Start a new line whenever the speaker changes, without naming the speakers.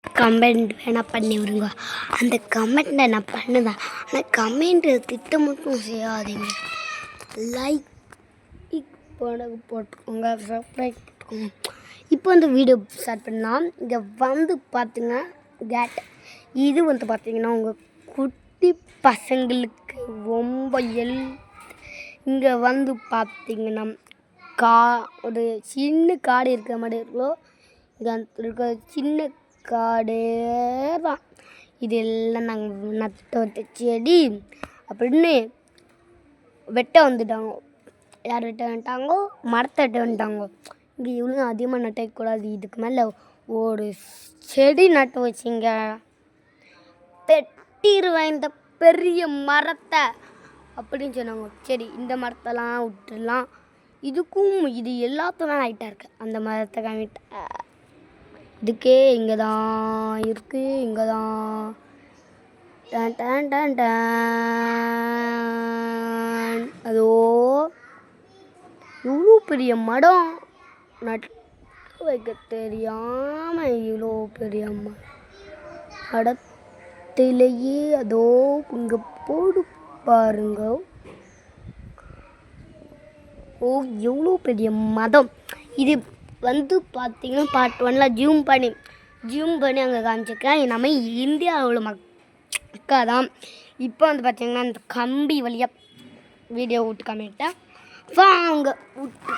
Comment வேணால் பண்ணி விடுங்க. அந்த கமெண்ட்டை நான் பண்ணுதான். ஆனால் கமெண்ட்டு திட்டம் மட்டும் செய்யாதீங்க. லைக் போட்டுக்கோங்க, சப்ஸ்கிரைப் போட்டுக்கோங்க. இப்போ வந்து வீடியோ ஸ்டார்ட் பண்ணலாம். இங்கே வந்து பார்த்துங்க கேட் இது வந்து பார்த்திங்கன்னா உங்கள் குட்டி பசங்களுக்கு ரொம்ப இங்கே வந்து பார்த்திங்கன்னா ஒரு சின்ன காடு இருக்கிற மாதிரி இருக்கோ. இங்கே இருக்க சின்ன காடே தான். இது எல்லாம் நாங்கள் நட்ட செடி அப்படின்னு வெட்ட வந்துட்டாங்க. யார் வெட்ட வந்துட்டாங்கோ? மரத்தை வெட்ட வந்துட்டாங்கோ. இங்கே இவ்வளோ அதிகமாக நட்டக்கூடாது. இதுக்கு மேலே ஒரு செடி நட்டு வச்சிங்க வெட்டிடுவேன் இந்த பெரிய மரத்தை அப்படின்னு சொன்னாங்க. சரி, இந்த மரத்தெல்லாம் விட்டுடலாம். இது எல்லாத்தையும் ஹைட்டாக இருக்குது. அந்த மரத்தை காமிட்ட இதுக்கே இங்கே தான் இருக்குது. இங்கே தான் அதோ இவ்வளோ பெரிய மரம் நட்டு வைக்க தெரியாமல் இவ்வளோ பெரிய மரத்திலேயே அதோ இங்கே போடு பாருங்க. ஓ, எவ்வளோ பெரிய மரம். இது வந்து பார்த்திங்கன்னா பார்ட் 1 ஜூம் பண்ணி அங்கே காமிச்சிருக்கேன். நம்ம இந்தியாவில் மக்கா தான். இப்போ வந்து பார்த்திங்கன்னா இந்த கம்பி வழியாக வீடியோ விட்டு காமிட்டேன். வாங்க விட்டு